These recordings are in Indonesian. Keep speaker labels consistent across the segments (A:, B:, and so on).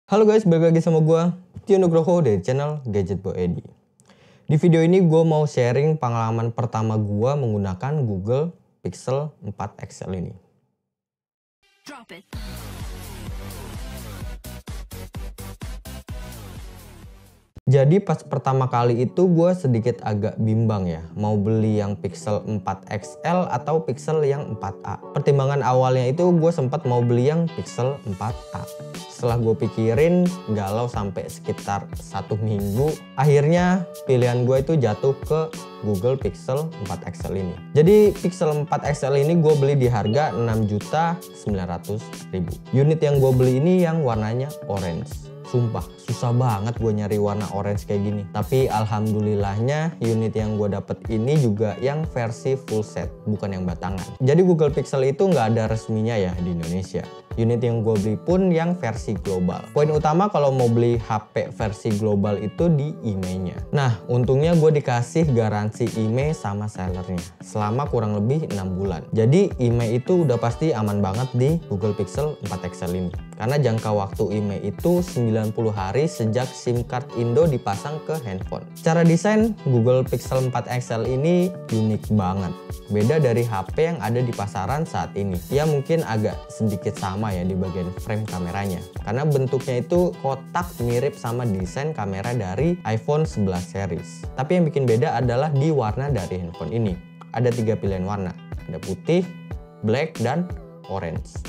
A: Halo guys, balik lagi sama gue, Tio Nugroho dari channel Gadget Boy Edi. Di video ini gue mau sharing pengalaman pertama gue menggunakan Google Pixel 4 XL ini. Drop it. Jadi pas pertama kali itu gue sedikit agak bimbang ya, mau beli yang Pixel 4 XL atau Pixel yang 4a. Pertimbangan awalnya itu gue sempat mau beli yang Pixel 4a. Setelah gue pikirin, galau sampai sekitar 1 minggu, akhirnya pilihan gue itu jatuh ke Google Pixel 4 XL ini. Jadi Pixel 4 XL ini gue beli di harga 6.900.000. Unit yang gue beli ini yang warnanya orange. Sumpah, susah banget gue nyari warna orange kayak gini. Tapi alhamdulillahnya unit yang gue dapet ini juga yang versi full set, bukan yang batangan. Jadi Google Pixel itu nggak ada resminya ya di Indonesia. Unit yang gue beli pun yang versi global. Poin utama kalau mau beli HP versi global itu di IMEI-nya. Nah, untungnya gue dikasih garansi IMEI sama sellernya selama kurang lebih 6 bulan. Jadi IMEI itu udah pasti aman banget di Google Pixel 4 XL ini. Karena jangka waktu IMEI itu 90 hari sejak SIM card Indo dipasang ke handphone. Secara desain, Google Pixel 4 XL ini unik banget. Beda dari HP yang ada di pasaran saat ini. Ya mungkin agak sedikit sama ya di bagian frame kameranya. Karena bentuknya itu kotak mirip sama desain kamera dari iPhone 11 series. Tapi yang bikin beda adalah di warna dari handphone ini. Ada 3 pilihan warna. Ada putih, black, dan orange.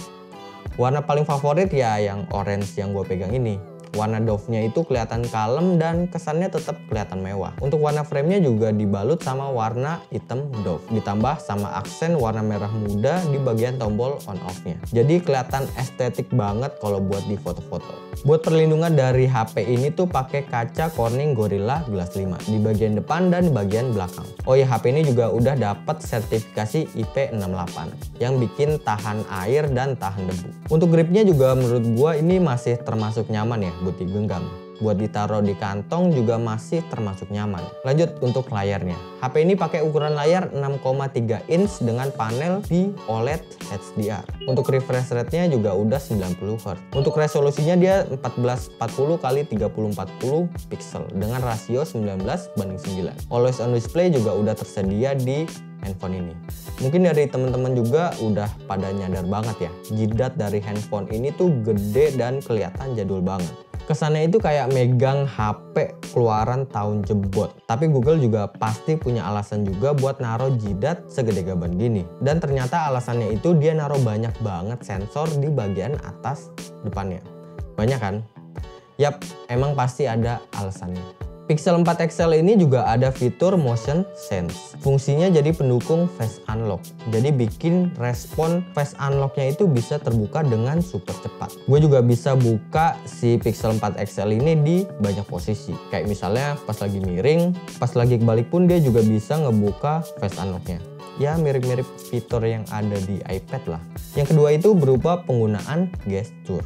A: Warna paling favorit ya yang orange yang gue pegang ini. Warna doff-nya itu kelihatan kalem dan kesannya tetap kelihatan mewah. Untuk warna frame-nya juga dibalut sama warna hitam doff. Ditambah sama aksen warna merah muda di bagian tombol on off-nya. Jadi kelihatan estetik banget kalau buat di foto-foto. Buat perlindungan dari HP ini tuh pakai kaca Corning Gorilla Glass 5 di bagian depan dan di bagian belakang. Oh ya, HP ini juga udah dapat sertifikasi IP68 yang bikin tahan air dan tahan debu. Untuk gripnya juga menurut gua ini masih termasuk nyaman ya buat digenggam. Buat ditaruh di kantong juga masih termasuk nyaman. Lanjut untuk layarnya. HP ini pakai ukuran layar 6,3 inch dengan panel di OLED HDR. Untuk refresh rate-nya juga udah 90 Hz. Untuk resolusinya dia 1440 x 3040 pixel dengan rasio 19:9. Always on display juga udah tersedia di handphone ini. Mungkin dari teman-teman juga udah pada nyadar banget ya, jidat dari handphone ini tuh gede dan kelihatan jadul banget. Kesannya itu kayak megang HP keluaran tahun jebot. Tapi Google juga pasti punya alasan juga buat naruh jidat segede gaban gini. Dan ternyata alasannya itu dia naruh banyak banget sensor di bagian atas depannya. Banyak kan? Yap, emang pasti ada alasannya. Pixel 4 XL ini juga ada fitur motion sense. Fungsinya jadi pendukung face unlock. Jadi bikin respon face unlocknya itu bisa terbuka dengan super cepat. Gue juga bisa buka si Pixel 4 XL ini di banyak posisi. Kayak misalnya pas lagi miring, pas lagi kebalik pun dia juga bisa ngebuka face unlocknya. Ya mirip-mirip fitur yang ada di iPad lah. Yang kedua itu berupa penggunaan gesture.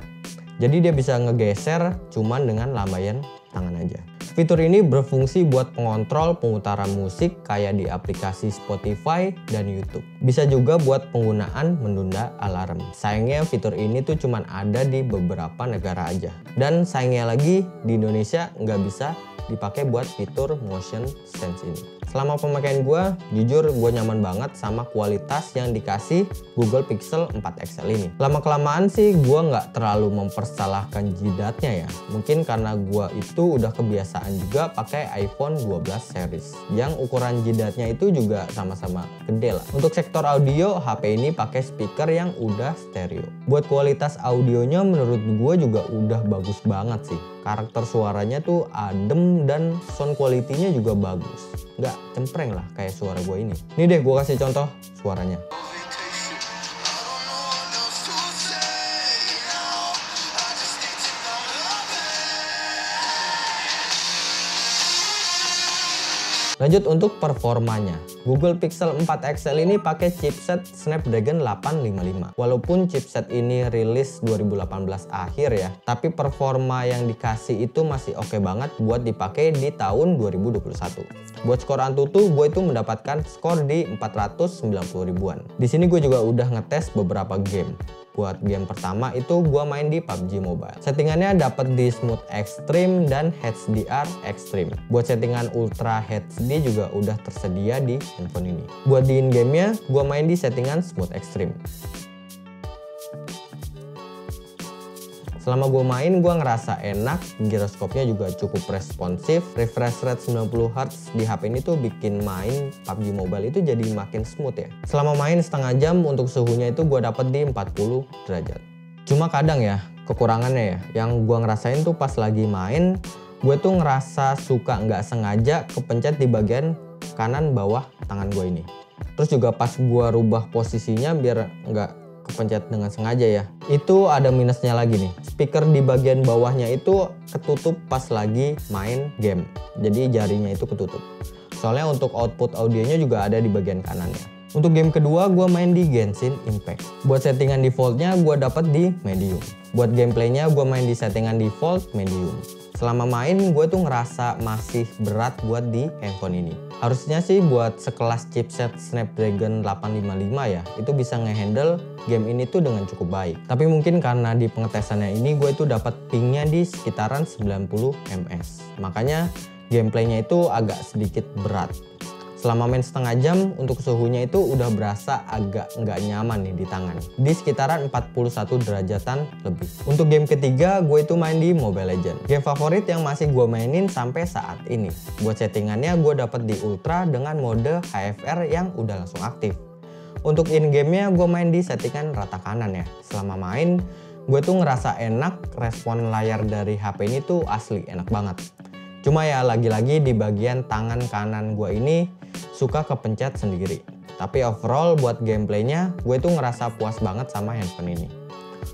A: Jadi dia bisa ngegeser cuman dengan lambaian tangan aja. Fitur ini berfungsi buat pengontrol pemutaran musik kayak di aplikasi Spotify dan YouTube. Bisa juga buat penggunaan menunda alarm. Sayangnya fitur ini tuh cuman ada di beberapa negara aja. Dan sayangnya lagi di Indonesia nggak bisa dipakai buat fitur motion sense ini. Selama pemakaian gue, jujur gue nyaman banget sama kualitas yang dikasih Google Pixel 4 XL ini. Lama-kelamaan sih gue nggak terlalu mempersalahkan jidatnya ya. Mungkin karena gue itu udah kebiasaan juga pakai iPhone 12 series. Yang ukuran jidatnya itu juga sama-sama gede lah. Untuk sektor audio, HP ini pakai speaker yang udah stereo. Buat kualitas audionya menurut gue juga udah bagus banget sih. Karakter suaranya tuh adem dan sound quality-nya juga bagus. Nggak cempreng lah kayak suara gue ini. Nih deh gue kasih contoh suaranya. Lanjut untuk performanya. Google Pixel 4 XL ini pakai chipset Snapdragon 855. Walaupun chipset ini rilis 2018 akhir ya, tapi performa yang dikasih itu masih oke banget buat dipakai di tahun 2021. Buat skor Antutu, gue itu mendapatkan skor di 490 ribuan. Di sini gue juga udah ngetes beberapa game. buat game pertama itu gua main di PUBG Mobile. Settingannya dapat di Smooth Extreme dan HDR Extreme. Buat settingan Ultra HD juga udah tersedia di handphone ini. Buat di in-game-nya gua main di settingan Smooth Extreme. Selama gue main, gue ngerasa enak, giroskopnya juga cukup responsif, refresh rate 90Hz di HP ini tuh bikin main PUBG Mobile itu jadi makin smooth ya. Selama main setengah jam, untuk suhunya itu gue dapet di 40 derajat. Cuma kadang ya, kekurangannya ya, yang gue ngerasain tuh pas lagi main, gue tuh ngerasa suka nggak sengaja kepencet di bagian kanan bawah tangan gue ini. Terus juga pas gue rubah posisinya biar nggak kepencet dengan sengaja ya, itu ada minusnya lagi nih. Speaker di bagian bawahnya itu ketutup pas lagi main game, jadi jarinya itu ketutup. Soalnya untuk output audionya juga ada di bagian kanannya. Untuk game kedua gue main di Genshin Impact. Buat settingan defaultnya gue dapat di medium. Buat gameplaynya gue main di settingan default medium. Selama main gue tuh ngerasa masih berat buat di handphone ini. Harusnya sih buat sekelas chipset Snapdragon 855 ya, itu bisa ngehandle game ini tuh dengan cukup baik. Tapi mungkin karena di pengetesannya ini gue itu dapat pingnya di sekitaran 90 ms. Makanya gameplaynya itu agak sedikit berat. Selama main setengah jam, untuk suhunya itu udah berasa agak nggak nyaman nih di tangan. Di sekitaran 41 derajatan lebih. Untuk game ketiga, gue itu main di Mobile Legends. Game favorit yang masih gue mainin sampai saat ini. Buat settingannya gue dapet di Ultra dengan mode HFR yang udah langsung aktif. Untuk in-game-nya gue main di settingan rata kanan ya. Selama main, gue tuh ngerasa enak, respon layar dari HP ini tuh asli enak banget. Cuma ya lagi-lagi di bagian tangan kanan gue ini suka kepencet sendiri. Tapi overall buat gameplaynya gue tuh ngerasa puas banget sama handphone ini.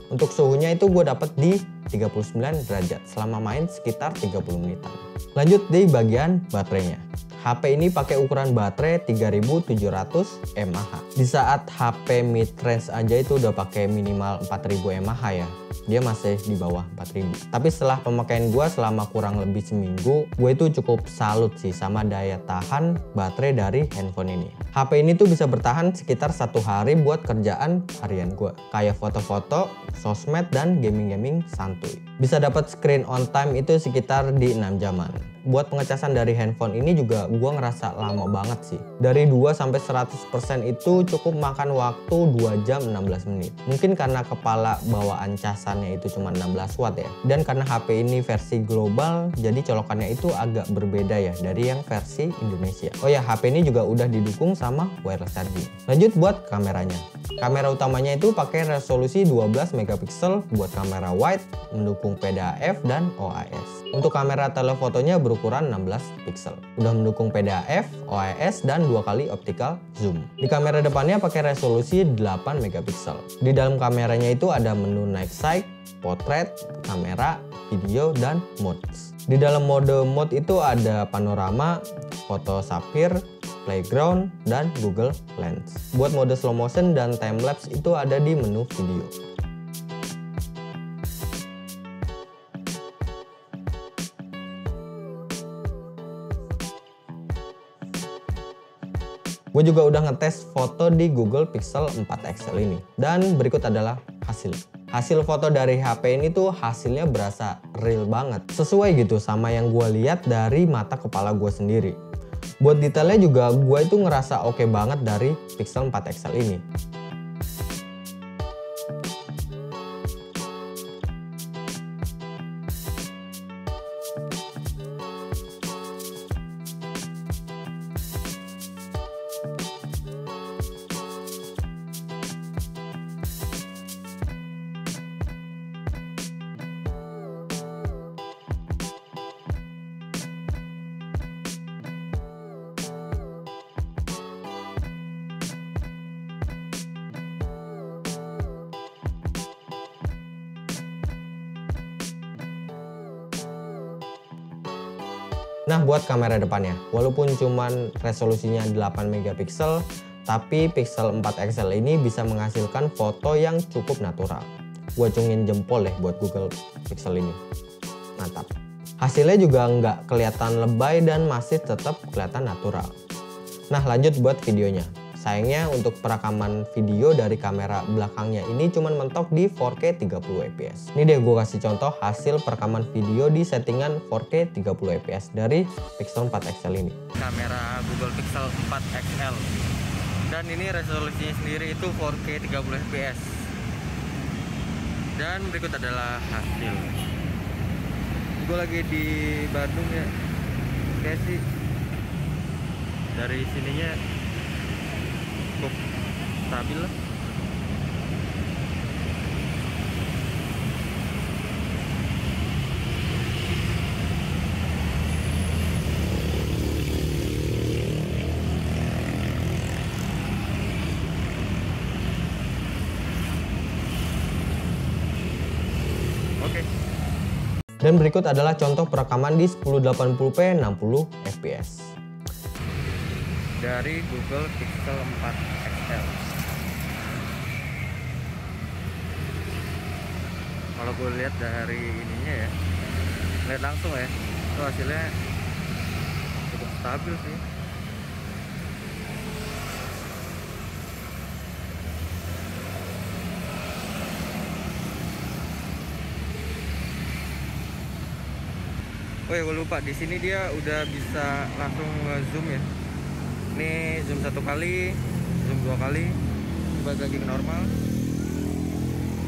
A: Untuk suhunya itu gue dapet di 39 derajat selama main sekitar 30 menitan. Lanjut di bagian baterainya. HP ini pakai ukuran baterai 3700 mAh. Di saat HP mid-range aja itu udah pakai minimal 4000 mAh ya. Dia masih di bawah 4000. Tapi setelah pemakaian gue selama kurang lebih seminggu, gue itu cukup salut sih sama daya tahan baterai dari handphone ini. HP ini tuh bisa bertahan sekitar 1 hari buat kerjaan harian gue. Kayak foto-foto, sosmed, dan gaming-gaming santuy. Bisa dapat screen on time itu sekitar di 6 jaman. Buat pengecasan dari handphone ini juga gue ngerasa lama banget sih. Dari 2-100% itu cukup makan waktu 2 jam 16 menit. Mungkin karena kepala bawaan casannya itu cuma 16 watt ya. Dan karena HP ini versi global, jadi colokannya itu agak berbeda ya dari yang versi Indonesia. Oh ya, HP ini juga udah didukung sama wireless charging. Lanjut buat kameranya. Kamera utamanya itu pakai resolusi 12 megapiksel buat kamera wide, mendukung PDAF dan OIS. Untuk kamera telefotonya berukuran 16 piksel. Udah mendukung PDAF, OIS, dan 2 kali optical zoom. Di kamera depannya pakai resolusi 8 megapiksel. Di dalam kameranya itu ada menu night sight, portrait, kamera, video, dan modes. Di dalam mode itu ada panorama, foto sapphire, playground, dan Google Lens. Buat mode slow motion dan timelapse itu ada di menu video. Gue juga udah ngetes foto di Google Pixel 4 XL ini. Dan berikut adalah hasil. Hasil foto dari HP ini tuh hasilnya berasa real banget. Sesuai gitu sama yang gue lihat dari mata kepala gue sendiri. Buat detailnya juga gue itu ngerasa oke banget dari Pixel 4 XL ini. Nah, buat kamera depannya, walaupun cuman resolusinya 8 megapiksel, tapi Pixel 4 XL ini bisa menghasilkan foto yang cukup natural. Gue acungin jempol deh buat Google Pixel ini. Mantap. Hasilnya juga nggak kelihatan lebay dan masih tetap kelihatan natural. Nah, lanjut buat videonya. Sayangnya untuk perekaman video dari kamera belakangnya ini cuman mentok di 4K 30 fps. Ini deh gue kasih contoh hasil perekaman video di settingan 4K 30 fps dari Pixel 4 XL ini. Kamera Google Pixel 4 XL. Dan ini resolusinya sendiri itu 4K 30 fps. Dan berikut adalah hasil. Gue lagi di Bandung ya. Kayak sih dari sininya cukup stabil lah. Oke. Dan berikut adalah contoh perekaman di 1080p 60 fps dari Google Pixel 4 XL. Kalau gue lihat dari ininya ya, lihat langsung ya, itu hasilnya cukup stabil sih. Oh ya, gue lupa, di sini dia udah bisa langsung zoom ya. Ini zoom 1 kali, zoom 2 kali, balik lagi ke normal.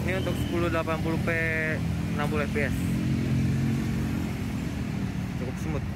A: Ini untuk 1080p 60 fps, cukup smooth.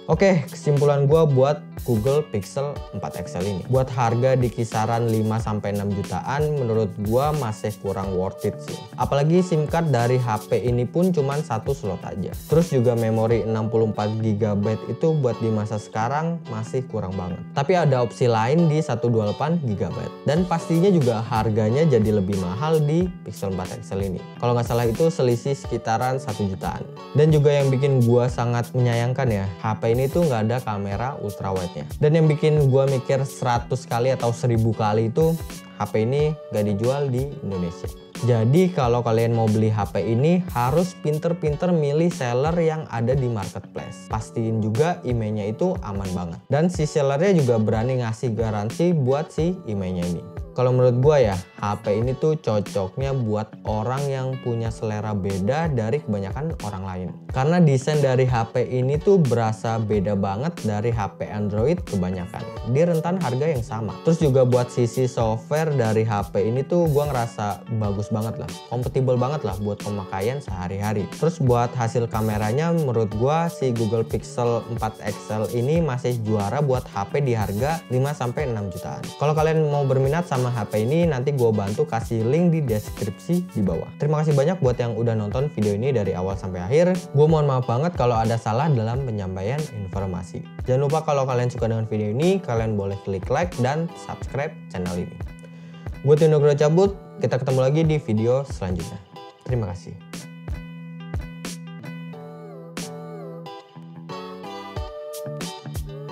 A: Oke, kesimpulan gua buat Google Pixel 4 XL ini. Buat harga di kisaran 5-6 jutaan menurut gua masih kurang worth it sih. Apalagi SIM card dari HP ini pun cuman satu slot aja. Terus juga memori 64 GB itu buat di masa sekarang masih kurang banget. Tapi ada opsi lain di 128 GB. Dan pastinya juga harganya jadi lebih mahal di Pixel 4 XL ini. Kalau nggak salah itu selisih sekitaran 1 jutaan. Dan juga yang bikin gua sangat menyayangkan ya, HP ini tuh nggak ada kamera ultrawide-nya. Dan yang bikin gua mikir 100 kali atau 1000 kali itu HP ini nggak dijual di Indonesia. Jadi kalau kalian mau beli HP ini harus pinter-pinter milih seller yang ada di marketplace. Pastiin juga emailnya itu aman banget. Dan si sellernya juga berani ngasih garansi buat si emailnya ini. Kalau menurut gua ya, HP ini tuh cocoknya buat orang yang punya selera beda dari kebanyakan orang lain. Karena desain dari HP ini tuh berasa beda banget dari HP Android kebanyakan. Di rentan harga yang sama. Terus juga buat sisi software dari HP ini tuh gua ngerasa bagus banget lah. Kompatibel banget lah buat pemakaian sehari-hari. Terus buat hasil kameranya menurut gua si Google Pixel 4 XL ini masih juara buat HP di harga 5-6 jutaan. Kalau kalian mau berminat sama HP ini, nanti gue bantu kasih link di deskripsi di bawah. Terima kasih banyak buat yang udah nonton video ini dari awal sampai akhir. Gue mohon maaf banget kalau ada salah dalam penyampaian informasi. Jangan lupa kalau kalian suka dengan video ini, kalian boleh klik like dan subscribe channel ini. Gue Tio Nugroho cabut, kita ketemu lagi di video selanjutnya. Terima kasih.